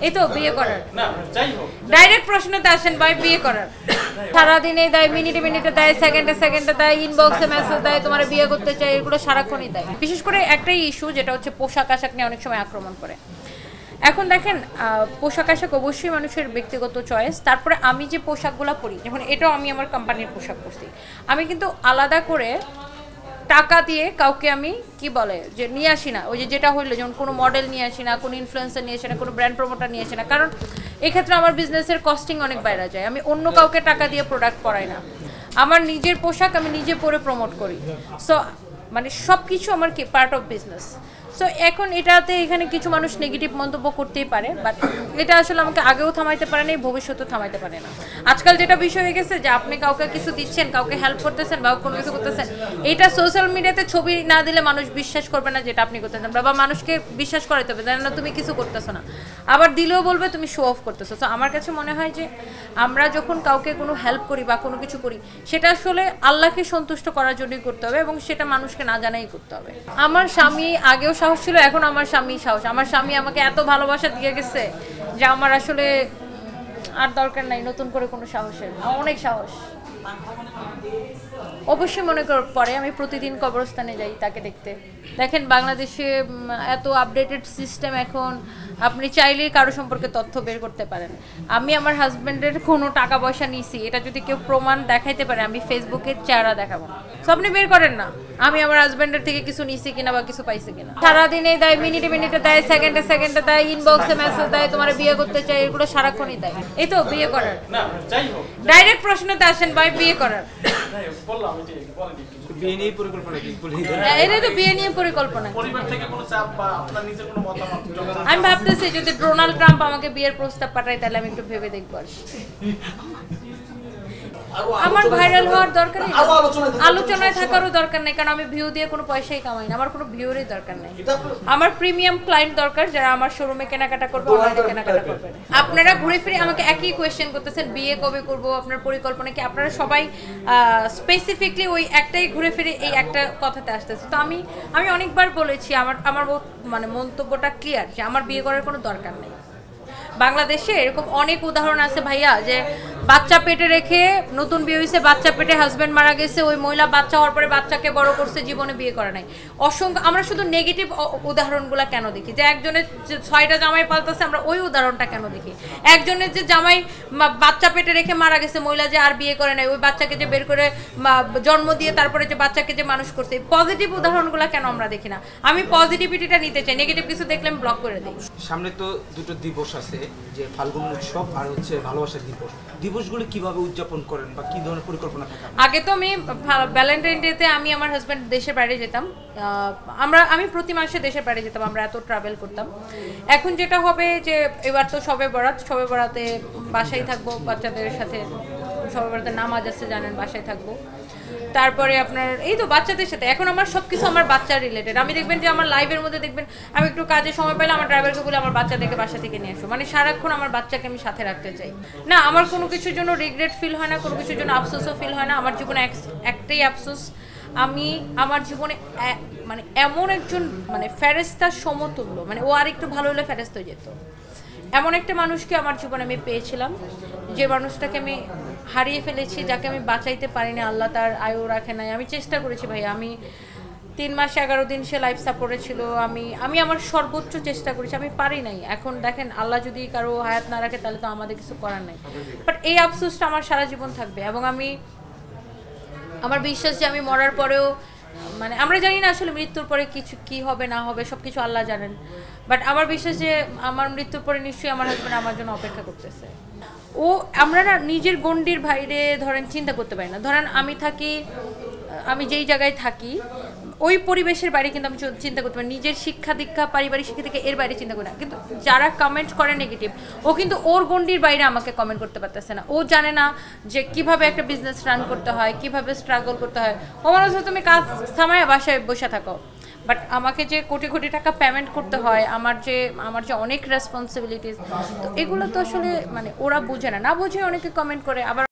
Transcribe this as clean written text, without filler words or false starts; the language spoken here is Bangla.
এই তো বিয়ে করার ডাইরেক্ট প্রশ্নতে আসেন ভাই, বিয়ে করার সারাদিনে দেয়, মিনিটে মিনিটে দেয়, সেকেন্ডে সেকেন্ডে দেয়, ইনবক্সে মেসেজ দেয় তোমার বিয়ে করতে চাই, এগুলো সারাক্ষণই দেয়। বিশেষ করে একটাই ইস্যু যেটা হচ্ছে পোশাক আশাক নিয়ে অনেক সময় আক্রমণ করে। এখন দেখেন পোশাক আশাক অবশ্যই মানুষের ব্যক্তিগত চয়েস। তারপরে আমি যে পোশাকগুলো পরি, যেমন এটাও আমি আমার কোম্পানির পোশাক পরছি, আমি কিন্তু আলাদা করে টাকা দিয়ে কাউকে আমি কি বলে যে নিয়ে আসি না। ওই যেটা হইলো যেমন কোনো মডেল নিয়ে আসি না, কোনো ইনফ্লুয়েন্সার নিয়ে আসি না, কোনো ব্র্যান্ড প্রমোটার নিয়ে আসি না, কারণ এক্ষেত্রে আমার বিজনেসের কস্টিং অনেক বাইরে যায়। আমি অন্য কাউকে টাকা দিয়ে প্রোডাক্ট পরাই না, আমার নিজের পোশাক আমি নিজে পরে প্রমোট করি। সো মানে সব কিছু আমার কি পার্ট অফ বিজনেস। সো এখন এটাতে এখানে কিছু মানুষ নেগেটিভ মন্তব্য করতেই পারে, বাট এটা আসলে আমাকে আগেও থামাইতে পারে না, ভবিষ্যতেও থামাইতে পারে না। আজকাল যেটা বিষয় হয়ে গেছে যে আপনি কাউকে কিছু দিচ্ছেন, কাউকে হেল্প করতেছেন বা কোনো কিছু করতেছেন, এইটা সোশ্যাল মিডিয়াতে ছবি না দিলে মানুষ বিশ্বাস করবে না যেটা আপনি করতেছেন, বা মানুষকে বিশ্বাস করাইতে হবে জানেন না তুমি কিছু করতেছো না, আবার দিলেও বলবে তুমি শো অফ করতেছো। তো আমার কাছে মনে হয় যে আমরা যখন কাউকে কোনো হেল্প করি বা কোনো কিছু করি, সেটা আসলে আল্লাহকে সন্তুষ্ট করার জন্যই করতে হবে এবং সেটা মানুষকে না জানাই করতে হবে। আমার স্বামী আগেও সাহস ছিল, এখন আমার স্বামী সাহস। আমার স্বামী আমাকে এত ভালোবাসা দিয়ে গেছে যে আমার আসলে আর দরকার নাই নতুন করে কোনো সাহসের, অনেক সাহস। অবশ্যই মনে পড়ে, আমি প্রতিদিন কবরস্থানে যাই তাকে দেখতে। দেখেন বাংলাদেশে এত আপডেটেড সিস্টেম, এখন আপনি চাইলেই কারো সম্পর্কে তথ্য বের করতে পারেন। আমি আমার হাজব্যান্ডের কোনো টাকা পয়সা নিছি, এটা যদি কেউ প্রমাণ দেখাইতে পারে আমি ফেসবুকে চেহারা দেখাবো। তো আপনি বের করেন না আমি আমার হাজব্যান্ডের থেকে কিছু নিছি কিনা বা কিছু পাইছি কিনা। সারাদিনে দেয়, মিনিটে মিনিটে দেয়, সেকেন্ডে সেকেন্ডে দেয়, ইনবক্সে মেসেজ দেয় তোমার বিয়ে করতে চাই, এগুলো সারাক্ষণই দেয়। এই তো বিয়ে করার ডাইরেক্ট প্রশ্নতে আসেন ভাই, বিয়ে করার বিয়ে নিয়ে পরিকল্পনা কি? এটাই তো বিয়ে নিয়ে পরিকল্পনা। পরিবার থেকে কোনো চাপ বা আপনার নিজের কোনো মতামত? আমি ভাবতেছি যদি ডোনাল্ড ট্রাম্প আমাকে বিয়ের প্রস্তাব পাঠায় তাহলে আমি একটু ভেবে দেখবো। আমার ভাইরাল হওয়ার দরকার নেই, আলোচনায় থাকারও দরকার নেই, কারণ আমি ভিউ দিয়ে কোনো পয়সাই কামাই না, আমার কোনো ভিউরই দরকার নেই। আমার প্রিমিয়াম ক্লায়েন্ট দরকার যারা আমার শোরুমে কেনাকাটা করবে, অনলাইনে কেনাকাটা করবে। আপনারা ঘুরে ফিরে আমাকে একই কোয়েশ্চেন করতেছেন, বিয়ে কবে করব, আপনার পরিকল্পনা কি? আপনারা সবাই স্পেসিফিকলি ওই একটাই ঘুরে ফিরে এই একটা কথাতে আসতেছে। তো আমি অনেকবার বলেছি, আমার মানে মন্তব্যটা ক্লিয়ার যে আমার বিয়ে করার কোনো দরকার নেই। বাংলাদেশে এরকম অনেক উদাহরণ আছে ভাইয়া, যে বাচ্চা পেটে রেখে নতুন বিয়ে হয়েছে, বাচ্চা পেটে হাজব্যান্ড মারা গেছে, ওই মহিলা বাচ্চা হওয়ার পরে বাচ্চাকে বড় করছে, জীবনে বিয়ে করে নাই। অসংখ্য আমরা শুধু নেগেটিভ উদাহরণগুলো কেন দেখি? যে একজনের যে 6টা জামাই পাল্টাছে আমরা ওই উদাহরণটা কেন দেখি? একজনের যে জামাই বাচ্চা পেটে রেখে মারা গেছে, মহিলা যে আর বিয়ে করে নাই, ওই বাচ্চাকে যে বের করে জন্ম দিয়ে তারপরে যে বাচ্চাকে যে মানুষ করছে, পজিটিভ উদাহরণগুলো কেন আমরা দেখি না? আমি পজিটিভিটিটা নিতে চাই, নেগেটিভ কিছু দেখলে আমি ব্লক করে দিই। সামনে তো দুটো দিবস আছে, যে ফাল্গুন উৎসব আর হচ্ছে ভালোবাসার দিবস। দিবসগুলো কিভাবে উদযাপন করেন বা কি ধরনের পরিকল্পনা থাকে? আগে তো আমি ভ্যালেন্টাইন ডেতে আমি আমার হাজব্যান্ড দেশের বাইরে যেতাম, আমি প্রতি মাসে দেশের বাইরে যেতাম, আমরা এত ট্রাভেল করতাম। এখন যেটা হবে যে এবার তো শবে বরাতে বাসায় থাকবো বাচ্চাদের সাথে, শবে বরাতে নামাজ আছে জানেন, বাসায় থাকবো। তারপরে আপনার এই তো বাচ্চাদের সাথে, এখন আমার সবকিছু আমার বাচ্চা রিলেটেড। আমি দেখবেন যে আমার লাইভের মধ্যে দেখবেন আমি একটু কাজে সময় পাইলে আমার ড্রাইভারকে বলে আমার বাচ্চাদেরকে বাসা থেকে নিয়ে আসো, মানে সারাক্ষণ আমার বাচ্চাকে আমি সাথে রাখতে চাই। না আমার কোনো কিছুর জন্য রিগ্রেট ফিল হয় না, কোনো কিছুর জন্য আফসোসও ফিল হয় না। আমার জীবনে একটাই আফসোস, আমি আমার জীবনে মানে এমন একজন মানে ফেরেশতার সমতুল্য, মানে ও আর একটু ভালো হলে ফেরেশতা হয়ে যেত, এমন একটা মানুষকে আমার জীবনে আমি পেয়েছিলাম, যে মানুষটাকে আমি হারিয়ে ফেলেছি, যাকে আমি বাঁচাইতে পারিনি, আল্লাহ তার আয়ু রাখে নাই। আমি চেষ্টা করেছি ভাই, আমি 3 মাস 11 দিন সে লাইফ সাপোর্টে ছিল, আমি আমার সর্বোচ্চ চেষ্টা করেছি, আমি পারি নাই। এখন দেখেন আল্লাহ যদি কারো হায়াত না রাখে তাহলে তো আমাদের কিছু করার নাই, বাট এই আফসোসটা আমার সারা জীবন থাকবে। এবং আমার বিশ্বাস যে আমি মরার পরেও, মানে আমরা জানি না আসলে মৃত্যুর পরে কিছু কি হবে না হবে, সব কিছু আল্লাহ জানেন, বাট আমার বিশ্বাস যে আমার মৃত্যুর পরে নিশ্চয়ই আমার হাজব্যান্ড আমার জন্য অপেক্ষা করতেছে। আমরা না নিজের গণ্ডির বাইরে ধরেন চিন্তা করতে পারি না। ধরেন আমি যেই জায়গায় থাকি ওই পরিবেশের বাইরে কিন্তু আমি চিন্তা করতে পারি, নিজের শিক্ষা দীক্ষা পারিবারিক শিক্ষা থেকে এর বাইরে চিন্তা করি না। কিন্তু যারা কমেন্ট করে নেগেটিভ, ও কিন্তু ওর গণ্ডির বাইরে আমাকে কমেন্ট করতে পারতেছে না। ও জানে না যে কিভাবে একটা বিজনেস রান করতে হয়, কিভাবে স্ট্রাগল করতে হয়। ও মনে হচ্ছে তুমি কাজ থামায় বাসায় বসে থাকো, বাট আমাকে যে কোটি কোটি টাকা পেমেন্ট করতে হয়, আমার যে অনেক রেসপন্সিবিলিটিস, তো এগুলো তো আসলে মানে ওরা বুঝে না, বুঝে অনেকে কমেন্ট করে। আবার